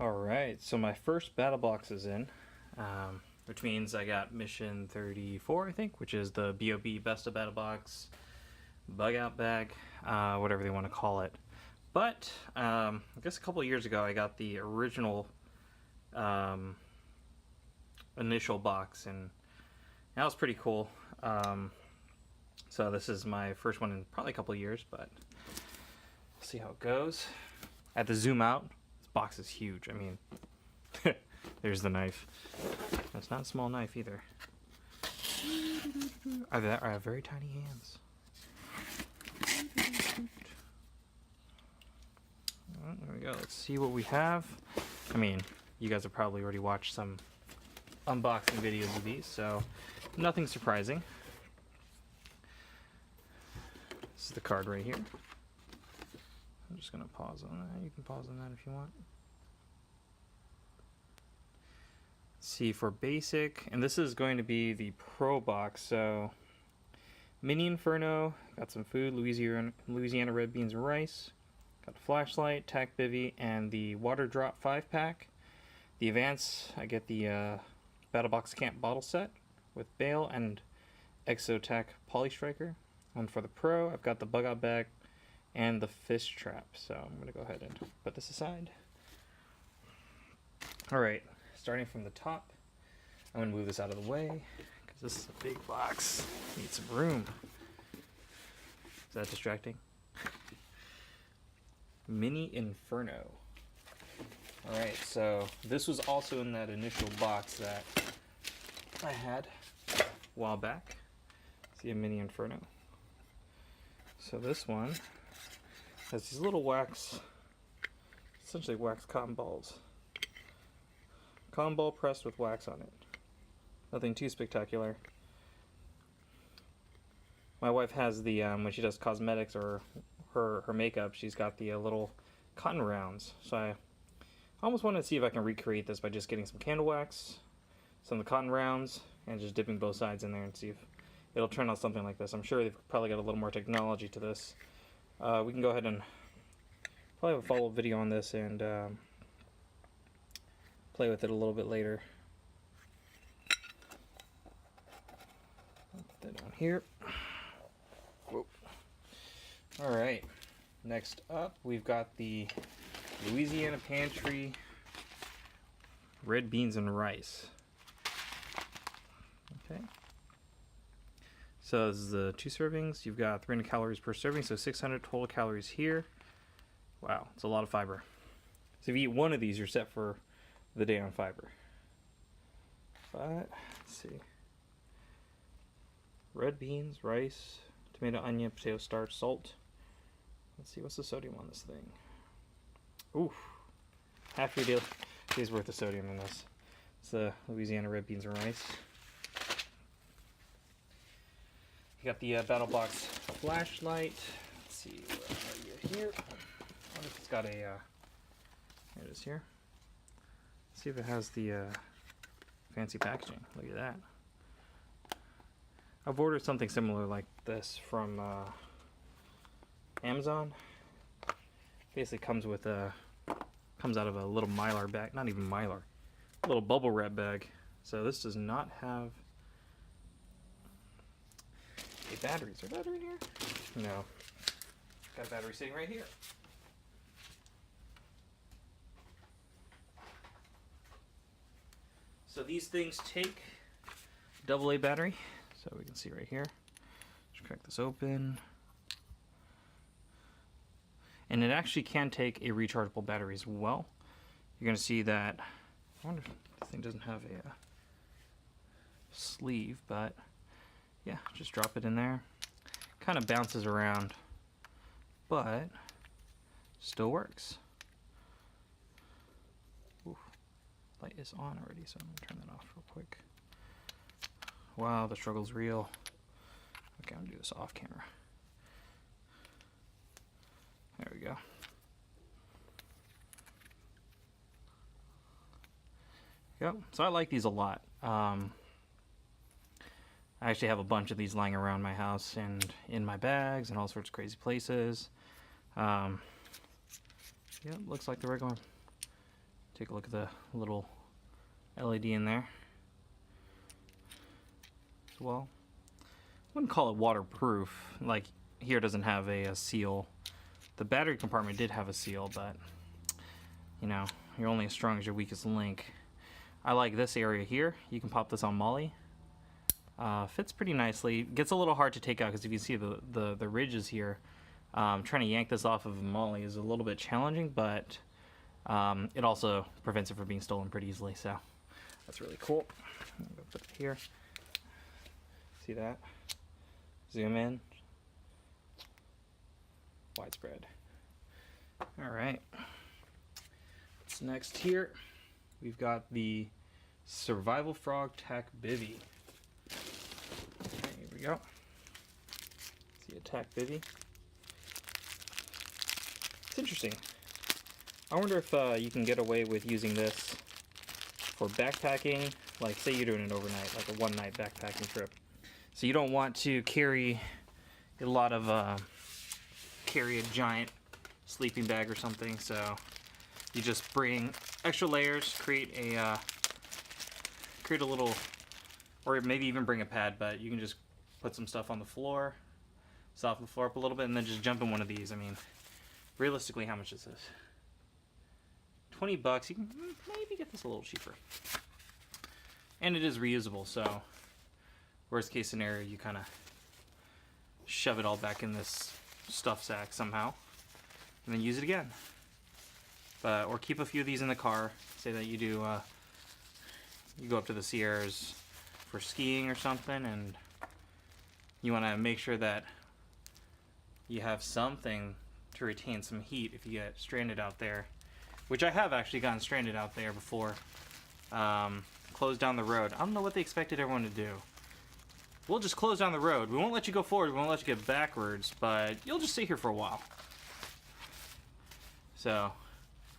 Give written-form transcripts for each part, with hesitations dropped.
Alright, so my first BattlBox is in, which means I got mission 34, I think, which is the BOB Best of BattlBox Bug Out Bag, whatever they want to call it. But, I guess a couple of years ago I got the original initial box, and that was pretty cool. So this is my first one in probably a couple of years, but we'll see how it goes. I had to zoom out. This box is huge. I mean, there's the knife. That's not a small knife either. I have very tiny hands. Well, there we go. Let's see what we have. I mean, you guys have probably already watched some unboxing videos of these, so nothing surprising. This is the card right here. I'm just going to pause on that. You can pause on that if you want. See, for basic, and this is going to be the Pro box, so Mini Inferno, got some food, Louisiana red beans and rice, got a flashlight, tack bivy, and the water drop 5-pack. The Advance, I get the BattlBox Camp bottle set with bail and Exotac Poly Striker. And for the Pro, I've got the Bug Out Bag and the Fish Trap. So I'm going to go ahead and put this aside. Alright, starting from the top, I'm going to move this out of the way because this is a big box. Need some room. Is that distracting? Mini Inferno. Alright, so this was also in that initial box that I had a while back. See, a Mini Inferno. So this one has these little wax, essentially wax cotton balls. Cotton ball pressed with wax on it. Nothing too spectacular. My wife has the, when she does cosmetics or her makeup, she's got the little cotton rounds. So I almost want to see if I can recreate this by just getting some candle wax, some of the cotton rounds, and just dipping both sides in there and see if it'll turn out something like this. I'm sure they've probably got a little more technology to this. We can go ahead and probably have a follow-up video on this and play with it a little bit later. Put that down here. Whoa. Alright, next up we've got the Louisiana Pantry red beans and rice. Okay. So this is the 2 servings. You've got 300 calories per serving, so 600 total calories here. Wow, it's a lot of fiber. So if you eat one of these, you're set for the day on fiber. But, let's see. Red beans, rice, tomato, onion, potato starch, salt. Let's see, what's the sodium on this thing? Ooh, half your day's worth of sodium in this. It's the Louisiana red beans and rice. You got the BattlBox flashlight. Let's see, where are you here? I wonder if it's got a, here it is here. Let's see if it has the fancy packaging. Look at that. I've ordered something similar like this from Amazon. Basically comes with a, comes out of a little Mylar bag, not even Mylar, a little bubble wrap bag. So this does not have a battery. Is there a battery in here? No. Got a battery sitting right here. So these things take AA battery. So we can see right here. Just crack this open. And it actually can take a rechargeable battery as well. You're going to see that. I wonder if this thing doesn't have a sleeve, but yeah, just drop it in there. Kind of bounces around, but still works. Ooh, light is on already, so I'm going to turn that off real quick. Wow, the struggle's real. Okay, I'm going to do this off camera. There we go. Yep, so I like these a lot. I actually have a bunch of these lying around my house and in my bags and all sorts of crazy places. Yeah, looks like the regular Take a look at the little LED in there as well. Wouldn't call it waterproof. Like here doesn't have a seal. The battery compartment did have a seal, but you know, you're only as strong as your weakest link. I like this area here. You can pop this on Molly. Fits pretty nicely. Gets a little hard to take out because if you see the ridges here, trying to yank this off of Molly is a little bit challenging, but it also prevents it from being stolen pretty easily, so that's really cool. I'm gonna put it here. See that? Zoom in. Widespread. All right. What's next here? We've got the Survival Frog Tack Bivy. Okay, here we go. See a tack bivy. It's interesting. I wonder if you can get away with using this for backpacking. Like, say you're doing it overnight, like a one-night backpacking trip. So you don't want to carry a lot of, carry a giant sleeping bag or something. So you just bring extra layers, create a little, or maybe even bring a pad, but you can just put some stuff on the floor, soften the floor up a little bit, and then just jump in one of these. I mean, realistically, how much is this? $20. You can maybe get this a little cheaper. And it is reusable, so worst case scenario, you kind of shove it all back in this stuff sack somehow, and then use it again. Or keep a few of these in the car. Say that you do, you go up to the Sierras for skiing or something, and you want to make sure that you have something to retain some heat if you get stranded out there, which I have actually gotten stranded out there before. Closed down the road. I don't know what they expected everyone to do. We'll just close down the road. We won't let you go forward, we won't let you get backwards, but you'll just stay here for a while. So,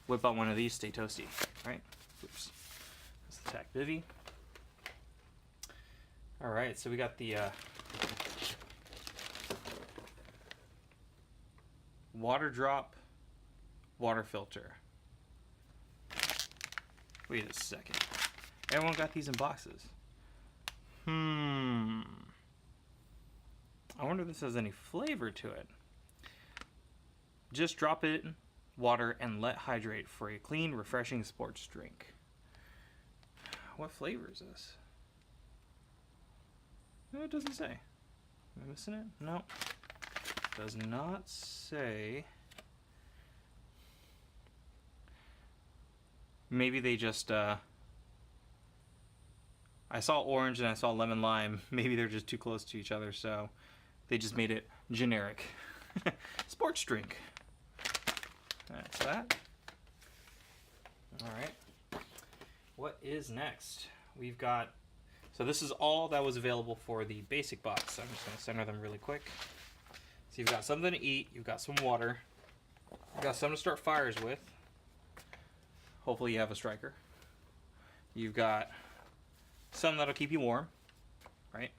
whip out one of these, stay toasty, right? Oops. That's the tack bivy. Alright, so we got the water drop water filter. Wait a second. Everyone got these in boxes. I wonder if this has any flavor to it. Just drop it in water and let hydrate for a clean, refreshing sports drink. What flavor is this? No, it doesn't say. Am I missing it? No. Does not say. Maybe they just, I saw orange and I saw lemon lime. Maybe they're just too close to each other, so they just made it generic. Sports drink. That's that. Alright. What is next? We've got, so this is all that was available for the basic box. So I'm just going to center them really quick. So you've got something to eat, you've got some water, you've got something to start fires with. Hopefully you have a striker. You've got some that'll keep you warm, right?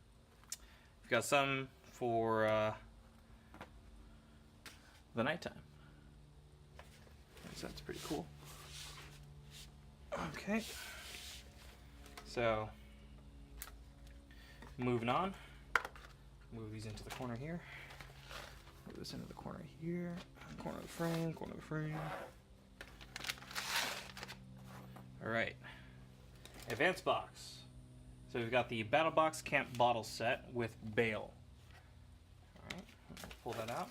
You've got some for the nighttime. So that's pretty cool. Okay. So, moving on. Move these into the corner here. Move this into the corner here. Corner of the frame, corner of the frame. Alright. Advanced box. So we've got the BattlBox Camp Bottle Set with bail. Alright, pull that out.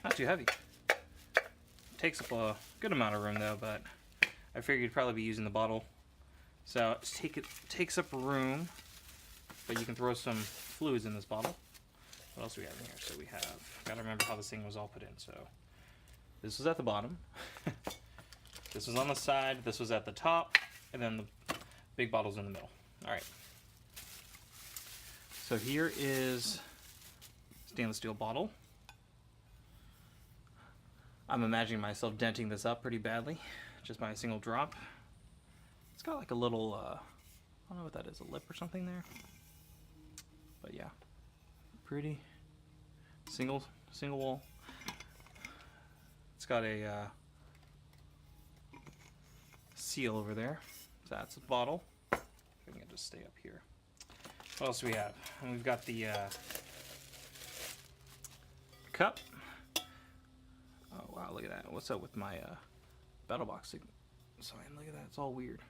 Not too heavy. Takes up a good amount of room though, but I figured you'd probably be using the bottle. So it takes up room, but you can throw some fluids in this bottle. What else do we have in here? So we have, gotta remember how this thing was all put in. So this was at the bottom. This was on the side, this was at the top, and then the big bottle's in the middle. Alright. So here is stainless steel bottle. I'm imagining myself denting this up pretty badly, just by a single drop. It's got like a little, I don't know what that is, a lip or something there. But yeah, pretty single wall. got a seal over there. So that's a bottle. If I can just stay up here. What else do we have? And we've got the cup. Oh wow, look at that. What's up with my BattlBox sign? Look at that, it's all weird.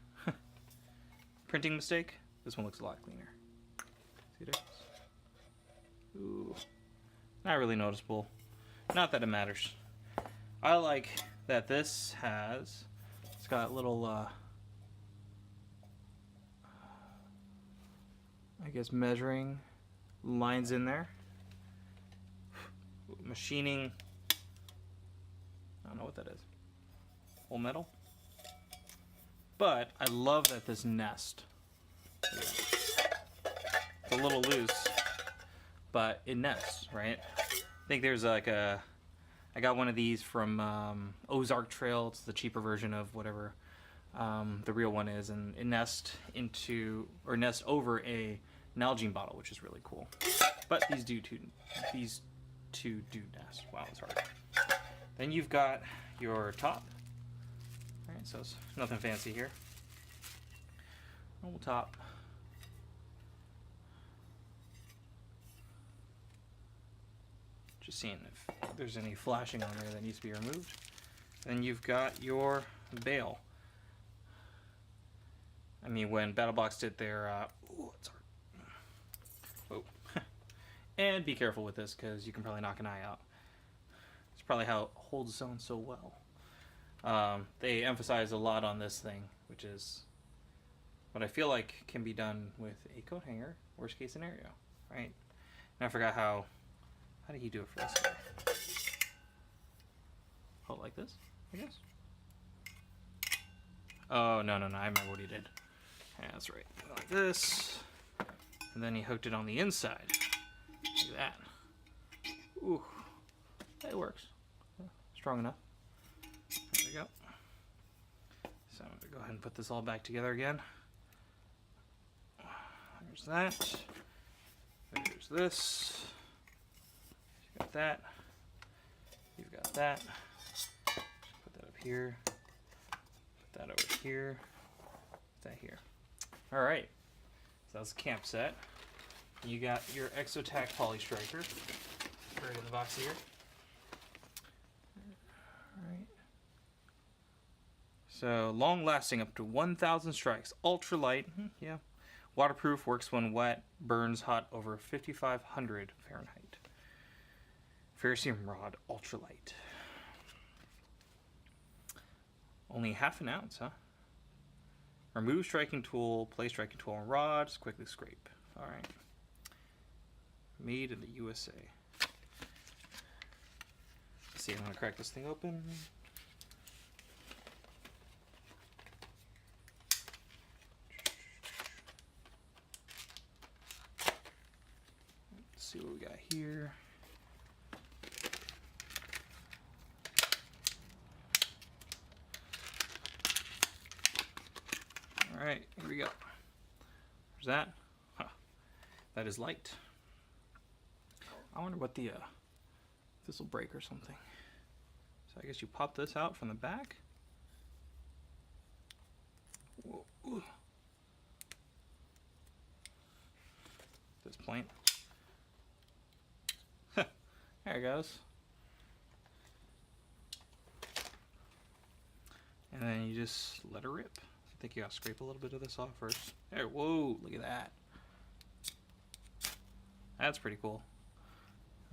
Printing mistake. This one looks a lot cleaner. See this? Ooh, not really noticeable. Not that it matters. I like that this has, it's got little, I guess measuring lines in there. Machining, I don't know what that is. Whole metal. But I love that this nest, it's a little loose, but it nests, right? I think there's like I got one of these from Ozark Trail. It's the cheaper version of whatever the real one is, and it nests over a Nalgene bottle, which is really cool. But these two do nest. Wow, it's hard. Then you've got your top. All right, so it's nothing fancy here. Normal top. Just seeing if there's any flashing on there that needs to be removed. Then you've got your bail. I mean, when BattlBox did their, ooh, it's hard. Whoa. And be careful with this because you can probably knock an eye out. It's probably how it holds its own so well. They emphasize a lot on this thing, which is what I feel like can be done with a coat hanger, worst case scenario, right? And I forgot how did he do it for this guy? Hold it like this, I guess? Oh, no, I remember what he did. Yeah, that's right. Like this. And then he hooked it on the inside. Look at that. Ooh. It works. Strong enough. There we go. So I'm going to go ahead and put this all back together again. There's that. There's this. You've got that. You've got that. Put that up here. Put that over here. Put that here. All right. So that's the camp set. You got your Exotac Poly Striker. Right in the box here. All right. So long lasting up to 1,000 strikes. Ultra light. Yeah. Waterproof, works when wet, burns hot over 5,500 Fahrenheit. Ferrocium rod, ultralight. Only half an ounce, huh? Remove striking tool, place striking tool on rods, quickly scrape. Alright. Made in the USA. Let's see, I'm going to crack this thing open. See what we got here. All right, here we go. There's that. Huh. That is light. I wonder what the this will break or something. So I guess you pop this out from the back. Whoa. Ooh. This point. There it goes. And then you just let it rip. I think you gotta scrape a little bit of this off first. There, whoa, look at that. That's pretty cool.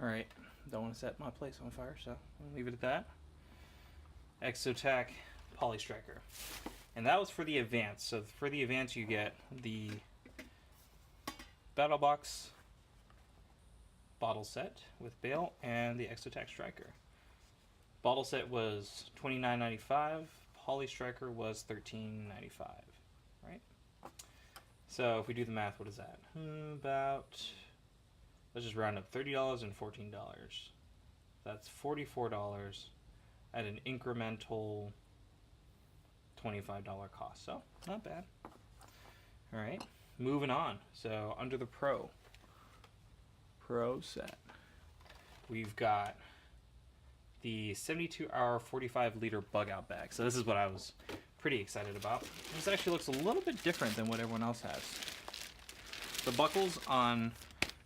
Alright, don't want to set my place on fire, so I'll leave it at that. Exotac Poly Striker. And that was for the Advance. So for the Advance you get the BattlBox bottle set with bail and the Exotac Striker. Bottle set was $29.95. Poly Striker was $13.95. Right? So if we do the math, what is that? About, let's just round up, $30 and $14. That's $44 at an incremental $25 cost. So not bad. All right, moving on. So under the Pro set, we've got the 72-hour 45-liter bug out bag. So this is what I was pretty excited about. This actually looks a little bit different than what everyone else has. The buckles on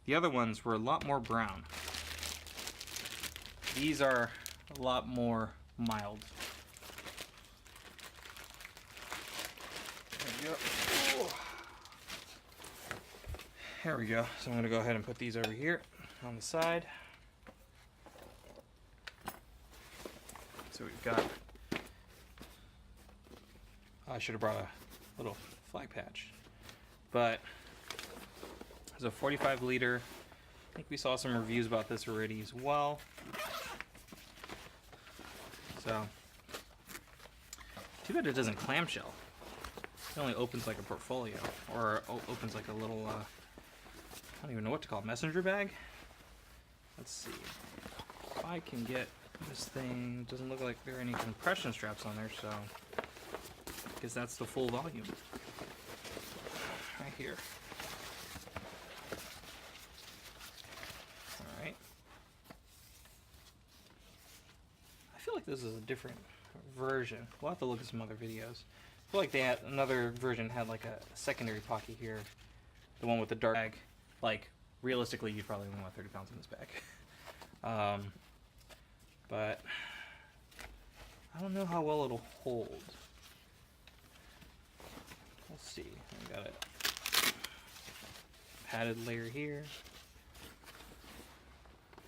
the other ones were a lot more brown. These are a lot more mild. There we go. There we go. So I'm going to go ahead and put these over here on the side. So we've got, I should have brought a little flag patch, but there's a 45-liter. I think we saw some reviews about this already as well. So, too bad it doesn't clamshell. It only opens like a portfolio, or opens like a little, I don't even know what to call it, messenger bag? Let's see. If I can get this thing, doesn't look like there are any compression straps on there, so I guess that's the full volume. Right here. Alright. I feel like this is a different version. We'll have to look at some other videos. I feel like they had another version had like a secondary pocket here. The one with the dark bag. Like, realistically, you'd probably only want 30 pounds in this bag. But I don't know how well it'll hold. Let's see. I got a padded layer here.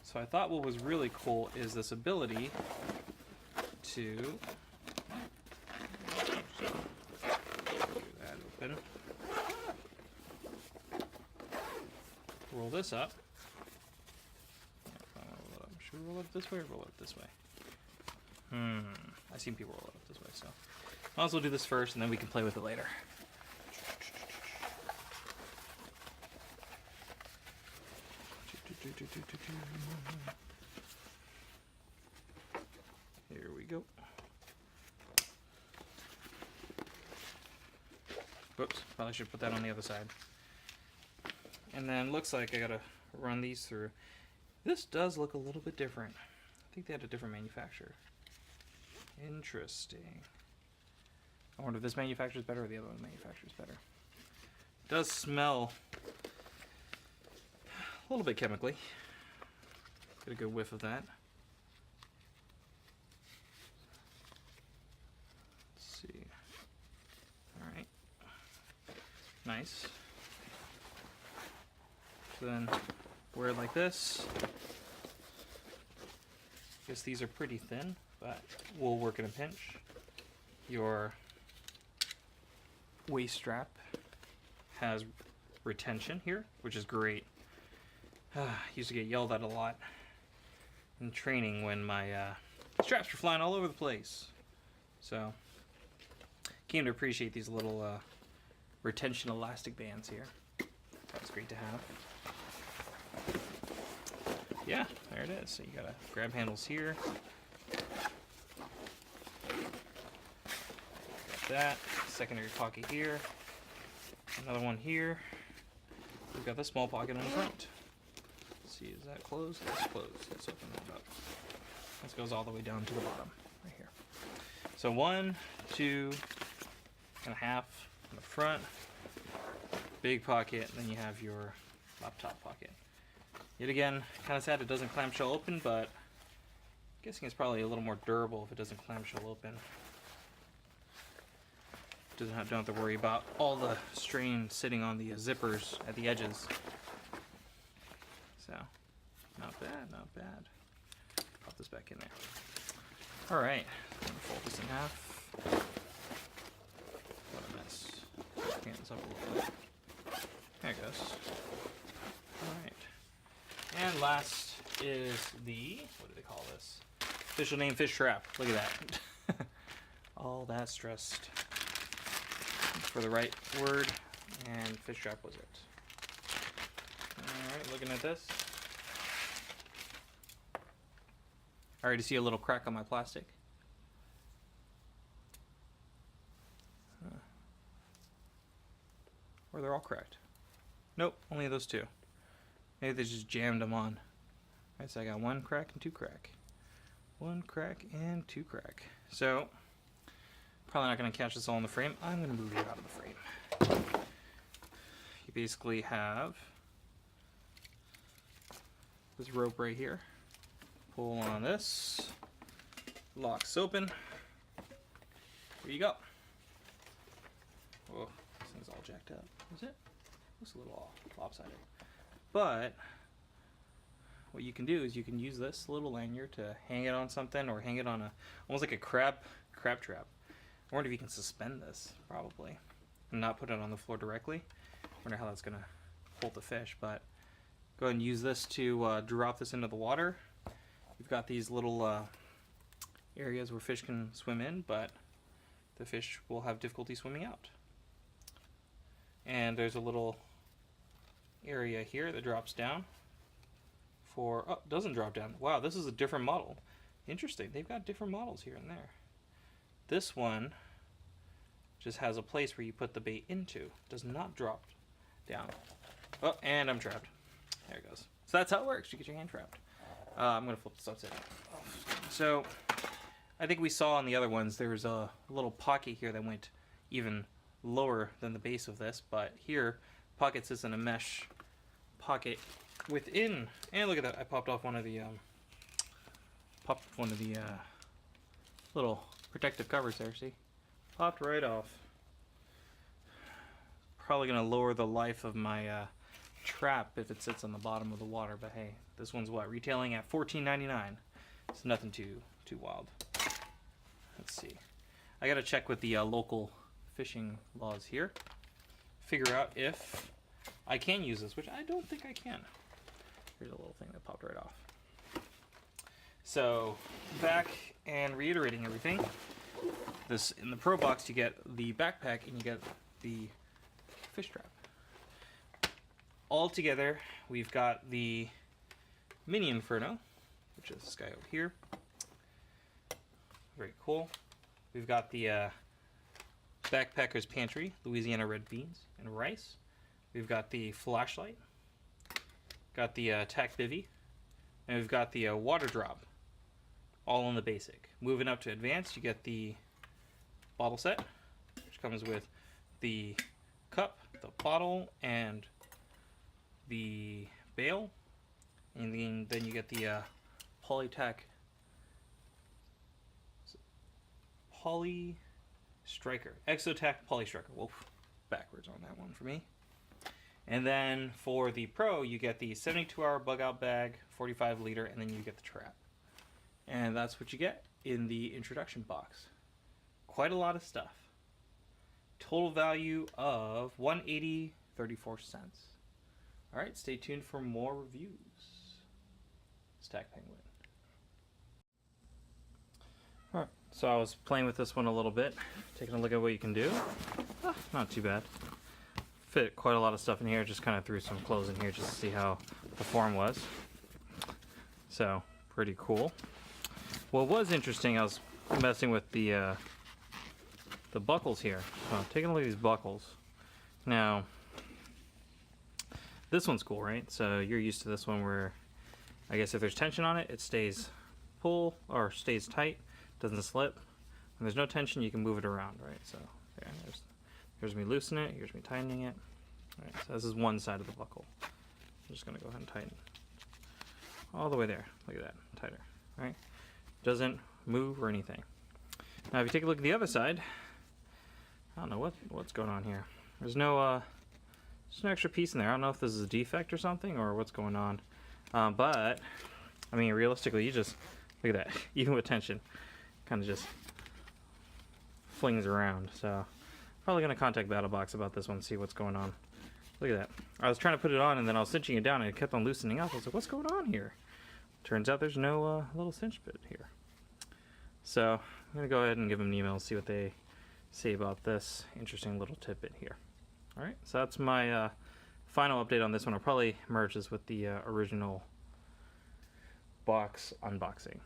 So I thought what was really cool is this ability to get that open. Roll this up. Should we roll it this way or roll it this way? I've seen people roll it up this way, so might as well do this first and then we can play with it later. Here we go. Whoops, probably should put that on the other side. And then looks like I gotta run these through. This does look a little bit different. I think they had a different manufacturer. Interesting. I wonder if this manufacturer is better or the other one manufacturer is better. It does smell a little bit chemically. Get a good whiff of that. Let's see. Alright. Nice. So then wear it like this. Guess these are pretty thin, but will work in a pinch. Your waist strap has retention here, which is great. Used to get yelled at a lot in training when my straps were flying all over the place. So, came to appreciate these little retention elastic bands here. That's great to have. Yeah, there it is. So you got grab handles here. Got that. Secondary pocket here. Another one here. We've got the small pocket in the front. Let's see, is that closed? That's closed. Let's open that up. This goes all the way down to the bottom, right here. So 1, 2 and a half in the front. Big pocket, and then you have your laptop pocket. Yet again, kind of sad it doesn't clamshell open, but I'm guessing it's probably a little more durable if it doesn't clamshell open. Don't have to worry about all the strain sitting on the zippers at the edges. So, not bad, not bad. Pop this back in there. Alright, fold this in half. What a mess. Clean this up a little bit. There it goes. Alright. And last is the, what do they call this? Official name, fish trap. Look at that. All that stressed for the right word, and fish trap was it. Alright, looking at this. Already see a little crack on my plastic. Or they're all cracked. Nope, only those two. Maybe they just jammed them on. Alright, so I got one crack and two crack. 1 crack and 2 crack. So probably not going to catch this all in the frame. I'm going to move you out of the frame. You basically have this rope right here. Pull on this, locks open. Here you go. Whoa, this thing's all jacked up. Is it? Looks a little lopsided. But what you can do is you can use this little lanyard to hang it on something, or hang it on almost like a crab trap. I wonder if you can suspend this, probably, and not put it on the floor directly. I wonder how that's gonna hold the fish, but go ahead and use this to drop this into the water. You've got these little areas where fish can swim in, but the fish will have difficulty swimming out. And there's a little area here that drops down for, oh, it doesn't drop down. Wow, this is a different model. Interesting, they've got different models here and there. This one just has a place where you put the bait into. Does not drop down. Oh, and I'm trapped. There it goes. So that's how it works. You get your hand trapped. I'm going to flip this upside down. So I think we saw on the other ones there was a little pocket here that went even lower than the base of this, but here pocket sits in a mesh pocket within. And look at that! I popped off one of the little protective covers there. See, popped right off. Probably going to lower the life of my trap if it sits on the bottom of the water, but hey, this one's what, retailing at $14.99. It's nothing too wild. Let's see. I gotta check with the local fishing laws here. Figure out if I can use this, which I don't think I can. Here's a little thing that popped right off. So back and reiterating everything. This in the Pro Box you get the backpack and you get the fish trap. All together, we've got the Mini Inferno, which is this guy over here. Very cool. We've got the Backpacker's Pantry, Louisiana red beans and rice. We've got the flashlight. Got the tack bivy. And we've got the water drop. All in the basic. Moving up to advanced, you get the bottle set, which comes with the cup, the bottle, and the bail, and then you get the Poly Striker, Exotac Poly Striker. Whoa, backwards on that one for me. And then for the Pro, you get the 72-hour bug out bag, 45 liter, and then you get the trap. And that's what you get in the introduction box. Quite a lot of stuff. Total value of $180.34. Alright, stay tuned for more reviews. Stack Penguin. Alright, so I was playing with this one a little bit, taking a look at what you can do. Not too bad. Fit quite a lot of stuff in here, just kind of threw some clothes in here just to see how the form was. So, pretty cool. What was interesting, I was messing with the buckles here. So, taking a look at these buckles. Now, this one's cool, right? So you're used to this one where, I guess if there's tension on it, it stays stays tight, doesn't slip. When there's no tension, you can move it around, right? So here's me loosening it, here's me tightening it. All right, so this is one side of the buckle. I'm just gonna go ahead and tighten all the way there. Look at that, tighter, right? Doesn't move or anything. Now, if you take a look at the other side, I don't know what's going on here. There's no just an extra piece in there. I don't know if this is a defect or something or what's going on. But, I mean, realistically, you just, look at that. Even with tension, kind of just flings around. So, probably going to contact BattlBox about this one, see what's going on. Look at that. I was trying to put it on and then I was cinching it down and it kept on loosening up. I was like, what's going on here? Turns out there's no little cinch bit here. So, I'm going to go ahead and give them an email and see what they say about this interesting little tidbit here. Alright, so that's my final update on this one. I'll probably merge this with the original box unboxing.